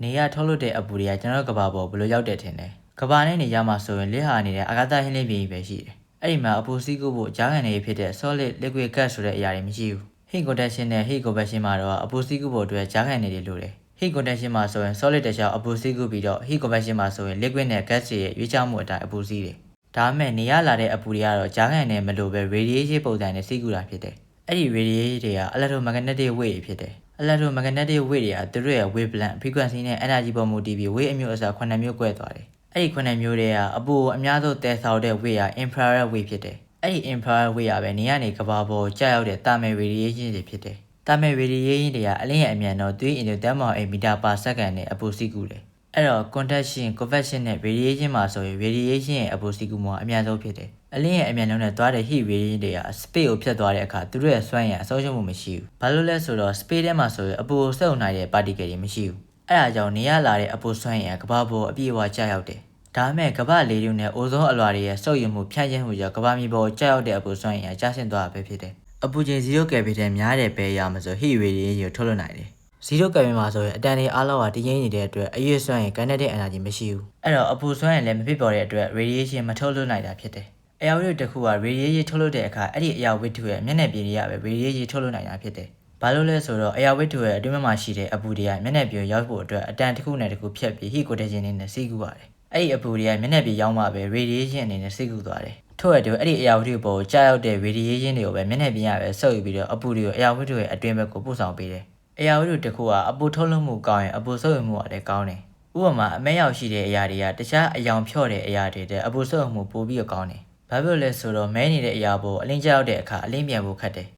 နေရထုတ်လို့တဲ့အပူတွေကကျွန်တော်ကဘာပေါ်ဘယ်လိုရောက်တဲ့ထင်လဲကဘာနဲ့နေရမှာဆိုရင်လစ်ဟာနေတဲ့အာကာသဟင်းလေးပြင်ပဲရှိတယ်အဲ့ဒီမှာအပူစီးကူးဖို့ကြားခံနေဖြစ်တဲ့ solid liquid gas ဆိုတဲ့အရာတွေမရှိဘူး heat conduction နဲ့ heat convection မှာတော့အပူစီးကူးဖို့အတွက်ကြားခံနေတွေလိုတယ် heat conduction မှာဆိုရင် solid တစ်ခြားအပူစီးကူးပြီးတော့ heat convection မှာဆိုရင် liquid နဲ့ gas တွေရဲ့ရွေးချယ်မှုအတိုင်းအပူစီးတယ်ဒါပေမဲ့နေရလာတဲ့အပူတွေကတော့ကြားခံနေမလို့ပဲ radiation ပုံစံနဲ့စီးကူးတာဖြစ်တယ်အဲ့ဒီ radiation တွေက electromagnetic wave တွေဖြစ်တယ်electromagnetic wave တွေကသူတို့ရဲ့ wavelength frequency နဲ့ energy ပေါ်မူတည်ပြီး wave အမျိုးအစား9မျိုး꿰သွားတယ်အဲ့ဒီ9မျိုးတွေကအပူကိုအများဆုံးတည်ဆောက်တဲ့ wave က infrared wave ဖြစ်တယ်အဲ့ဒီ infrared wave ကပဲနေရနေကဘာပေါ်ကျရောက်တဲ့ thermal radiation တွေဖြစ်တယ် thermal radiation တွေကအလင်းရဲ့အမြန်တော့3 × 10 meter per second နဲ့အပူစီးကူးတယ်အဲ့တော့ conduction convection နဲ့ radiation မှာဆိုရင် radiation ရဲ့အပူစီးကူးမှုအများဆုံးဖြစ်တယ်အလင်းရဲ့အမြန်နှုန်းနဲ့သွားတဲ့ heat radiation တွေက space ကိုဖြတ်သွားတဲ့အခါသူတို့ရဲ့စွမ်းရည်အဆုံးရှုံးမှုမရှိဘူးဘာလို့လဲဆိုတော့ space ထဲမှာဆိုရင်အပူကိုစုပ်နိုင်တဲ့ particle တွေမရှိဘူးအဲ့ဒါကြောင့်နေရလာတဲ့အပူစွမ်းရည်ကကဘာပေါ်အပြည့်အဝကျရောက်တယ်ဒါပေမဲ့ကမ္ဘာလေထုနဲ့အိုဇုံးအလွှာတွေရဲ့စုပ်ယူမှုဖြန့်ကျက်မှုကြောင့်ကမ္ဘာမြေပေါ်ကျရောက်တဲ့အပူစွမ်းရည်ကကျဆင်းသွားတာပဲဖြစ်တယ်အပူချိန်0 Kelvin များတဲ့ပဲရမှာဆို heat radiation ကိုထုတ်လွှတ်နိုင်တယ်0 Kelvin မှာဆိုရင်အတန်တွေအားလုံးကတည်ငြိမ်နေတဲ့အတွက်အရွေ့စွမ်းရည် kinetic energy မရှိဘူးအဲ့တော့အပူစွမ်းရည်လည်းမဖြစ်ပေါ်တဲ့အတွက် radiation မထုတ်လွှတ်နိုင်တာဖြစ်တယ်အရာဝတ္ထုတစ်ခုက radiation ထုတ်လွှတ်တဲ့အခါအဲ့ဒီအရာဝတ္ထုရဲ့မျက်နှာပြင်တွေကပဲ radiation ထုတ်လွှတ်နိုင်တာဖြစ်တယ်ဘာလို့လဲဆိုတော့အရာဝတ္ထုရဲ့အတွင်းမှာရှိတဲ့အပူတွေကမျက်နှာပြင်ရောက်ဖို့အတွက်အတန်တစ်ခုနဲ့တစ်ခုဖြတ်ပြီး heat conduction နဲ့စီးကူးရတယ်အဲ့ဒီအပူတွေကမျက်နှာပြင်ရောက်မှပဲ radiation အနေနဲ့စီးကူးသွားတယ်ထို့အတူအဲ့ဒီအရာဝတ္ထုပေါ်ကျရောက်တဲ့ radiation တွေကိုပဲမျက်နှာပြင်ရပဲစုပ်ယူပြီးတော့အပူတွေကိုအရာဝတ္ထုရဲ့အတွင်းဘက်ကိုပို့ဆောင်ပေးတယ်အရာဝတ္ထုတစ်ခုကအပူထုတ်လွှတ်မှုကောင်းရင်အပူစုပ်ယူမှုကလည်းကောင်းတယ်ဥပမာအမဲရောက်ရှိတဲ့အရာတွေကတခြားအယောင်ဖြော့တဲ့အရာတွေတဲ့အပူစုပ်ယူမှုပိုပြီးကောင်းတယ်ဘာဖြစ်လို့လဲဆိုတော့မဲနေတဲ့အရာပေါ်အလင်းကျရောက်တဲ့အခါအလင်းပြန်ဖို့ခက်တယ်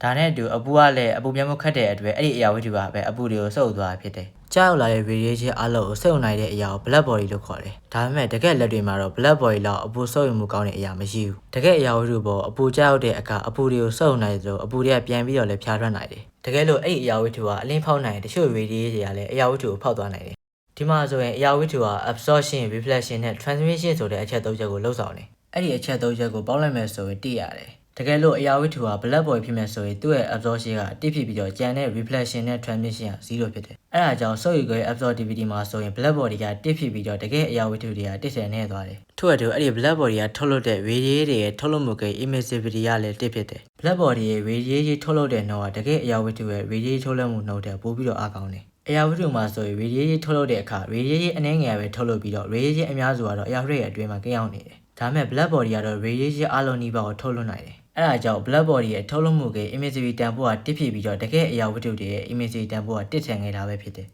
ဒါနဲ့အတူအပူကလည်းအပူပြန်ဖို့ခက်တဲ့အတွက်အဲ့ဒီအရာဝတ္ထုကပဲအပူတွေကိုစုပ်ယူသွားဖြစ်တယ်ကြောက်လာတဲ့ radiation အလုံးကိုစုပ်ယူနိုင်တဲ့အရာကို black body လို့ခေါ်တယ်ဒါပေမဲ့တကယ်လက်တွေမှာတော့ black body လောက်အပူစုပ်ယူမှုကောင်းတဲ့အရာမရှိဘူးတကယ်အရာဝတ္ထုပေါ်အပူကျရောက်တဲ့အခါအပူတွေကိုစုပ်ယူနိုင်သလိုအပူတွေကပြန်ပြီးတော့လည်းဖြာထွက်နိုင်တယ်တကယ်လို့အဲ့ဒီအရာဝတ္ထုကအလင်းဖောက်နိုင်တဲ့တချို့ radiation တွေကလည်းအရာဝတ္ထုကိုဖောက်သွားနိုင်တယ်ဒီမှာဆိုရင်အရာဝတ္ထုက absorption reflection နဲ့ transmission ဆိုတဲ့အချက်၃ချက်ကိုလှုပ်ဆောင်တယ်အဲ့ဒီအချက်၃ချက်ကိုပေါင်းလိုက်မယ်ဆိုရင်သိရတယ်တကယ်လို့အရာဝတ္ထုက black body ဖြစ်မယ်ဆိုရင်သူ့ရဲ့ absorption က1ဖြစ်ပြီးတော့ကျန်တဲ့ reflection နဲ့ transmission က0ဖြစ်တယ်အဲ့ဒါကြောင့်စုပ်ယူခွဲ absorptivity မှာဆိုရင် black body က1ဖြစ်ပြီးတော့တကယ်အရာဝတ္ထုတွေက1ဆယ်နဲ့သွားတယ်ထို့အတူအဲ့ဒီ black body ကထုတ်လွှတ်တဲ့ radiation တွေရဲ့ထုတ်လွှတ်မှုကိန်း emissivity ကလည်း1ဖြစ်တယ် black body ရဲ့ radiation ထုတ်လွှတ်တဲ့နှုန်းကတကယ်အရာဝတ္ထုရဲ့ radiation ထုတ်လွှတ်မှုနှုန်းတဲ့ပိုပြီးတော့အားကောင်းတယ်အရာဝတ္ထုမှာဆိုရင် radiation ထုတ်လွှတ်တဲ့အခါ radiation အနည်းငယ်ပဲထုတ်လွှတ်ပြီးတော့ radiation အများစုကတော့အရာဝတ္ထုရဲ့အတွင်းမှာကင်းအောင်နေတယ်ဒါပေမဲ့ black body ကတော့ radiation အလုံးနီးပါးကိုထုတ်လွှတ်နိုင်တယ်အဲ့ဒါကြောင့် black body ရဲ့ထုတ်လွှတ်မှုကိန်း emissivity တန်ဖိုးက1ဖြစ်ပြီးတော့တကယ်အရာဝတ္ထုတွေရဲ့ emissivity တန်ဖိုးက1ထင်နေတာပဲဖြစ်တယ်